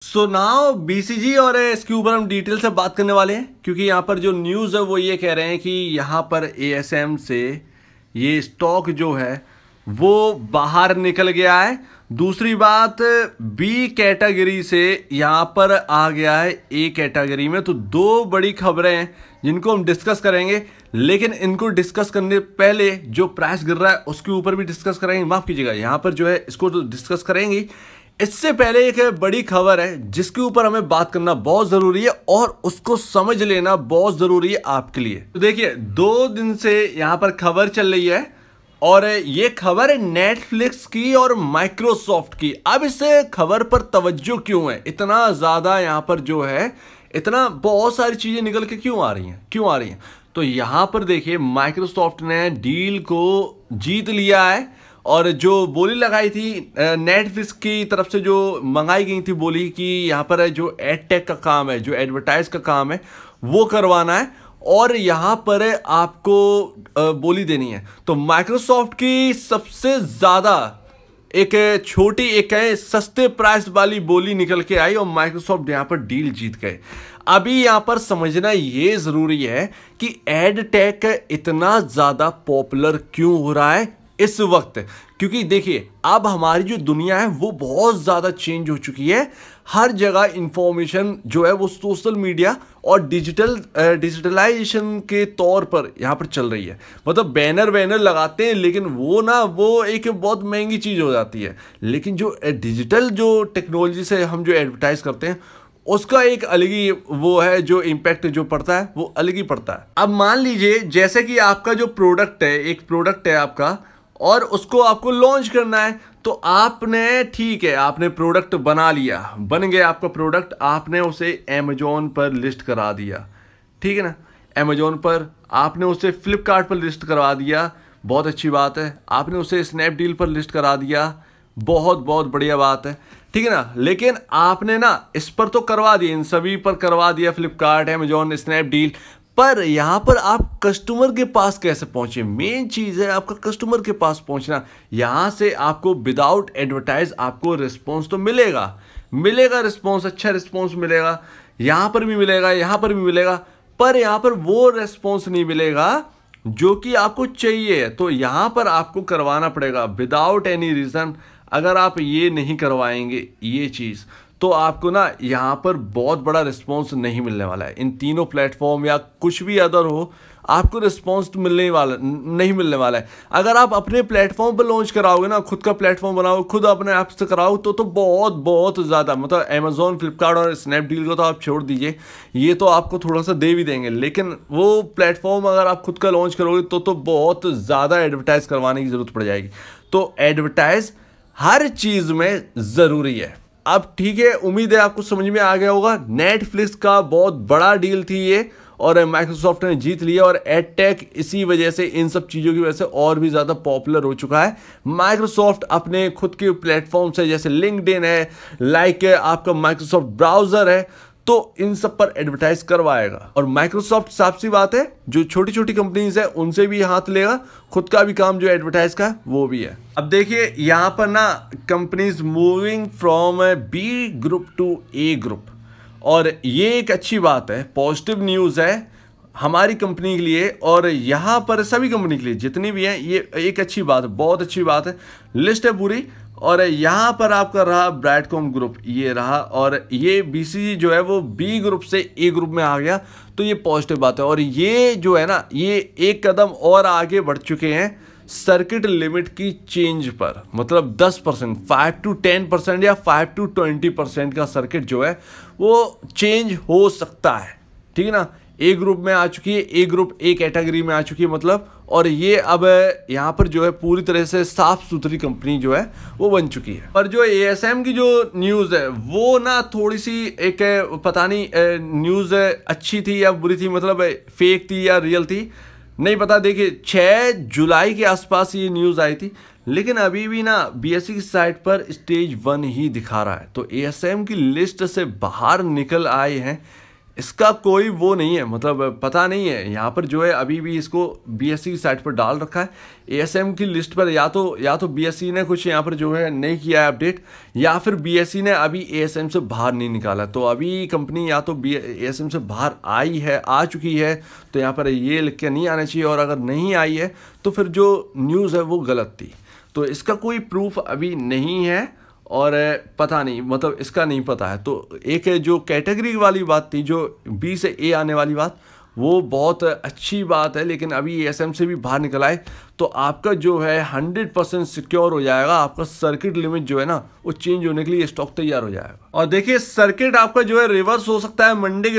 So now BCG और इसके ऊपर हम डिटेल से बात करने वाले हैं, क्योंकि यहाँ पर जो न्यूज़ है वो ये कह रहे हैं कि यहाँ पर एएसएम से ये स्टॉक जो है वो बाहर निकल गया है। दूसरी बात, बी कैटेगरी से यहाँ पर आ गया है ए कैटेगरी में। तो दो बड़ी खबरें हैं जिनको हम डिस्कस करेंगे, लेकिन इनको डिस्कस करने पहले जो प्राइस गिर रहा है उसके ऊपर भी डिस्कस करेंगे। माफ कीजिएगा, यहाँ पर जो है इसको तो डिस्कस करेंगे। इससे पहले एक बड़ी खबर है जिसके ऊपर हमें बात करना बहुत जरूरी है और उसको समझ लेना बहुत जरूरी है आपके लिए। तो देखिए, 2 दिन से यहां पर खबर चल रही है और ये खबर है नेटफ्लिक्स की और माइक्रोसॉफ्ट की। अब इस खबर पर तवज्जो क्यों है इतना ज्यादा, यहां पर जो है इतना बहुत सारी चीजें निकल के क्यों आ रही हैं। तो यहां पर देखिए, माइक्रोसॉफ्ट ने डील को जीत लिया है और जो बोली लगाई थी नेटफ्लिक्स की तरफ से, जो मंगाई गई थी बोली कि यहाँ पर जो एड टेक का काम है, जो एडवर्टाइज का काम है वो करवाना है और यहाँ पर आपको बोली देनी है। तो माइक्रोसॉफ्ट की सबसे ज़्यादा एक छोटी एक सस्ते प्राइस वाली बोली निकल के आई और माइक्रोसॉफ्ट यहाँ पर डील जीत गए। अभी यहाँ पर समझना ये ज़रूरी है कि एड टेक इतना ज़्यादा पॉपुलर क्यों हो रहा है इस वक्त, क्योंकि देखिए अब हमारी जो दुनिया है वो बहुत ज़्यादा चेंज हो चुकी है। हर जगह इंफॉर्मेशन जो है वो सोशल मीडिया और डिजिटलाइजेशन के तौर पर यहाँ पर चल रही है। मतलब बैनर लगाते हैं, लेकिन वो एक बहुत महंगी चीज़ हो जाती है। लेकिन जो डिजिटल जो टेक्नोलॉजी से हम जो एडवर्टाइज करते हैं उसका एक अलग ही वो है, जो इम्पैक्ट जो पड़ता है वो अलग ही पड़ता है। अब मान लीजिए जैसे कि आपका जो प्रोडक्ट है, एक प्रोडक्ट है आपका और उसको आपको लॉन्च करना है, तो आपने ठीक है, आपने प्रोडक्ट बना लिया, बन गया आपका प्रोडक्ट, आपने उसे अमेजोन पर लिस्ट करा दिया, ठीक है ना। अमेजोन पर आपने उसे फ्लिपकार्ट पर लिस्ट करवा दिया, बहुत अच्छी बात है। आपने उसे स्नैपडील पर लिस्ट करा दिया, बहुत बहुत बढ़िया बात है, ठीक है ना। लेकिन आपने ना इस पर तो करवा दिया, इन सभी पर करवा दिया, फ्लिपकार्ट, अमेजोन, स्नैपडील, पर यहां पर आप कस्टमर के पास कैसे पहुंचे, मेन चीज है आपका कस्टमर के पास पहुंचना। यहां से आपको विदाउट एडवर्टाइज आपको रिस्पॉन्स तो मिलेगा रिस्पॉन्स, अच्छा रिस्पॉन्स मिलेगा, यहां पर भी मिलेगा, यहां पर भी मिलेगा, पर यहां पर वो रिस्पॉन्स नहीं मिलेगा जो कि आपको चाहिए। तो यहां पर आपको करवाना पड़ेगा विदाउट एनी रीजन। अगर आप ये नहीं करवाएंगे ये चीज, तो आपको ना यहाँ पर बहुत बड़ा रिस्पॉन्स नहीं मिलने वाला है। इन तीनों प्लेटफॉर्म या कुछ भी अदर हो, आपको रिस्पॉन्स नहीं मिलने वाला है। अगर आप अपने प्लेटफॉर्म पर लॉन्च कराओगे ना, खुद का प्लेटफॉर्म बनाओ, खुद अपने ऐप से कराओ, तो बहुत बहुत ज़्यादा, मतलब अमेजोन, फ्लिपकार्ट और स्नैपडील को तो आप छोड़ दीजिए, ये तो आपको थोड़ा सा दे भी देंगे, लेकिन वो प्लेटफॉर्म अगर आप खुद का लॉन्च करोगे तो बहुत ज़्यादा एडवर्टाइज करवाने की ज़रूरत पड़ जाएगी। तो एडवर्टाइज हर चीज़ में ज़रूरी है। अब ठीक है, उम्मीद है आपको समझ में आ गया होगा। नेटफ्लिक्स का बहुत बड़ा डील थी ये और माइक्रोसॉफ्ट ने जीत लिया और एडटेक इसी वजह से, इन सब चीज़ों की वजह से और भी ज़्यादा पॉपुलर हो चुका है। माइक्रोसॉफ्ट अपने खुद के प्लेटफॉर्म से, जैसे लिंक्डइन है, लाइक आपका माइक्रोसॉफ्ट ब्राउज़र है, तो इन सब पर एडवर्टाइज करवाएगा। और माइक्रोसॉफ्ट, साफ सी बात है, जो छोटी छोटी कंपनीज है उनसे भी हाथ लेगा, खुद का भी काम जो एडवर्टाइज का है वो भी है। अब देखिए यहाँ पर ना companies moving from B group to A group, और ये एक अच्छी बात है, पॉजिटिव न्यूज़ है हमारी कंपनी के लिए और यहाँ पर सभी कंपनी के लिए जितनी भी हैं। ये एक अच्छी बात है, बहुत अच्छी बात है। लिस्ट है पूरी, और यहाँ पर आपका रहा ब्राइटकॉम ग्रुप, ये रहा, और ये बीसीजी जो है वो बी ग्रुप से ए ग्रुप में आ गया, तो ये पॉजिटिव बात है। और ये जो है ना, ये एक कदम और आगे बढ़ चुके हैं सर्किट लिमिट की चेंज पर, मतलब 10%, 5 to 10% या 5 to 20% का सर्किट जो है वो चेंज हो सकता है, ठीक है ना। ए ग्रुप में आ चुकी है, ए ग्रुप ए कैटेगरी में आ चुकी है मतलब, और ये अब यहाँ पर जो है पूरी तरह से साफ सुथरी कंपनी जो है वो बन चुकी है। पर जो एएसएम की जो न्यूज़ है वो ना थोड़ी सी एक पता नहीं न्यूज़ अच्छी थी या बुरी थी, मतलब फेक थी या रियल थी, नहीं पता। देखिए 6 जुलाई के आसपास ये न्यूज़ आई थी, लेकिन अभी भी ना बीएसई की साइट पर स्टेज 1 ही दिखा रहा है। तो एएसएम की लिस्ट से बाहर निकल आए हैं इसका कोई वो नहीं है, मतलब पता नहीं है। यहाँ पर जो है अभी भी इसको बीएसई की साइट पर डाल रखा है, एएसएम की लिस्ट पर। या तो बीएसई ने कुछ यहाँ पर जो है नहीं किया है अपडेट, या फिर बीएसई ने अभी एएसएम से बाहर नहीं निकाला। तो अभी कंपनी या तो एएसएम से बाहर आ चुकी है, तो यहाँ पर ये लिख के नहीं आना चाहिए, और अगर नहीं आई है तो फिर जो न्यूज़ है वो गलत थी। तो इसका कोई प्रूफ अभी नहीं है, और पता नहीं, मतलब इसका नहीं पता है। तो एक जो कैटेगरी वाली बात थी, जो बी से ए आने वाली बात, वो बहुत अच्छी बात है। लेकिन अभी एएसएम से भी बाहर निकल आए तो आपका जो है 100% सिक्योर हो जाएगा। आपका सर्किट लिमिट जो है ना, वो चेंज होने के लिए स्टॉक तैयार हो जाएगा। और देखिए, सर्किट आपका जो है रिवर्स हो सकता है मंडे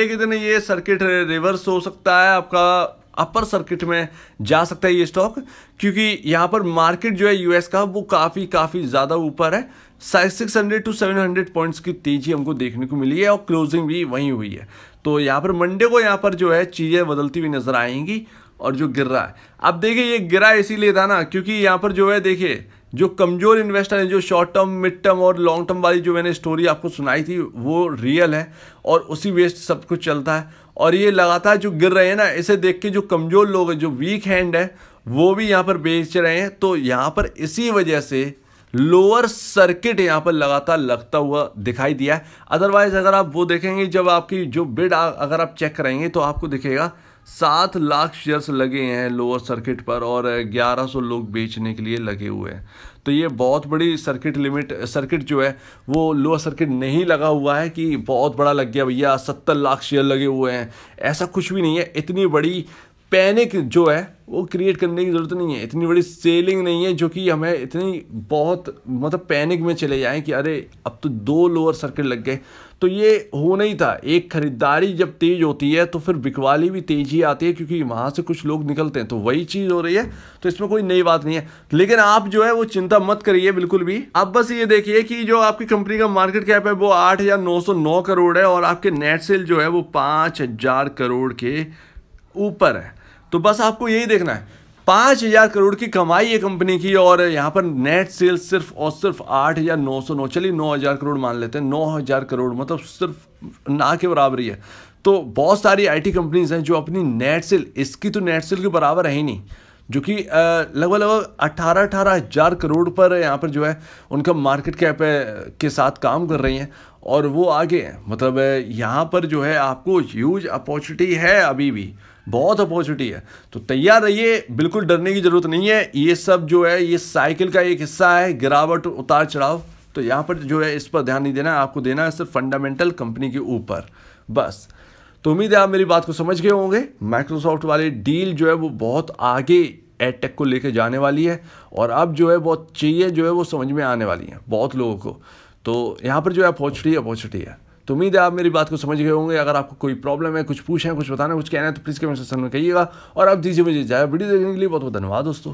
के दिन ये सर्किट रिवर्स हो सकता है, आपका अपर सर्किट में जा सकता है ये स्टॉक, क्योंकि यहाँ पर मार्केट जो है यूएस का वो काफ़ी ज़्यादा ऊपर है। 600 to 700 पॉइंट्स की तेजी हमको देखने को मिली है, और क्लोजिंग भी वहीं हुई है। तो यहाँ पर मंडे को यहाँ पर जो है चीज़ें बदलती हुई नजर आएंगी। और जो गिर रहा है, अब देखिए ये गिरा इसीलिए था ना, क्योंकि यहाँ पर जो है देखिए, जो कमज़ोर इन्वेस्टर हैं, जो शॉर्ट टर्म, मिड टर्म और लॉन्ग टर्म वाली जो मैंने स्टोरी आपको सुनाई थी, वो रियल है, और उसी बेस्ड सब कुछ चलता है। और ये लगातार जो गिर रहे हैं ना, इसे देख के जो कमज़ोर लोग हैं, जो वीक हैंड है, वो भी यहाँ पर बेच रहे हैं। तो यहाँ पर इसी वजह से लोअर सर्किट यहाँ पर लगातार लगता हुआ दिखाई दिया है। अदरवाइज अगर आप वो देखेंगे, जब आपकी जो बिड अगर आप चेक करेंगे तो आपको दिखेगा 7 लाख शेयर्स लगे हैं लोअर सर्किट पर, और 1100 लोग बेचने के लिए लगे हुए हैं। तो ये बहुत बड़ी सर्किट जो है वो लोअर सर्किट नहीं लगा हुआ है कि बहुत बड़ा लग गया भैया, 70 लाख शेयर लगे हुए हैं, ऐसा कुछ भी नहीं है। इतनी बड़ी पैनिक जो है वो क्रिएट करने की ज़रूरत नहीं है, इतनी बड़ी सेलिंग नहीं है जो कि हमें इतनी बहुत मतलब पैनिक में चले जाएं कि अरे अब तो 2 लोअर सर्किट लग गए। तो ये होना ही था। एक खरीदारी जब तेज होती है तो फिर बिकवाली भी तेजी आती है, क्योंकि वहाँ से कुछ लोग निकलते हैं। तो वही चीज़ हो रही है, तो इसमें कोई नई बात नहीं है। लेकिन आप जो है वो चिंता मत करिए बिल्कुल भी। आप बस ये देखिए कि जो आपकी कंपनी का मार्केट कैप है वो 8,909 करोड़ है, और आपके नेट सेल जो है वो 5,000 करोड़ के ऊपर है। तो बस आपको यही देखना है, 5,000 करोड़ की कमाई है कंपनी की, और यहाँ पर नेट सेल्स सिर्फ और सिर्फ 8,909, चलिए 9,000 करोड़ मान लेते हैं। 9,000 करोड़ मतलब सिर्फ ना के बराबर ही है। तो बहुत सारी आईटी कंपनीज हैं जो अपनी नेट सेल, इसकी तो नेट सेल के बराबर है ही नहीं, जो कि लगभग 18,000 करोड़ पर यहाँ पर जो है उनका मार्केट कैप के साथ काम कर रही हैं, और वो आगे हैं। मतलब यहाँ पर जो है आपको ह्यूज अपॉर्चुनिटी है, अभी भी बहुत अपॉर्चुनिटी है। तो तैयार रहिए, बिल्कुल डरने की जरूरत नहीं है। ये सब जो है ये साइकिल का एक हिस्सा है, गिरावट, उतार चढ़ाव। तो यहाँ पर जो है इस पर ध्यान नहीं देना है, आपको देना है सिर्फ फंडामेंटल कंपनी के ऊपर बस। तो उम्मीद है आप मेरी बात को समझ गए होंगे। माइक्रोसॉफ्ट वाली डील जो है वो बहुत आगे एडटेक को लेकर जाने वाली है, और अब जो है बहुत चीज़ें जो है वो समझ में आने वाली हैं बहुत लोगों को। तो यहाँ पर जो है अपॉर्चुनिटी है। तो उम्मीद है आप मेरी बात को समझ गए होंगे। अगर आपको कोई प्रॉब्लम है, कुछ पूछें, कुछ बताना, कुछ कहना है, तो प्लीज़ कमेंट सेक्शन में कहिएगा। और अब दीजिए मुझे इजाज़त। वीडियो देखने के लिए बहुत बहुत धन्यवाद दोस्तों।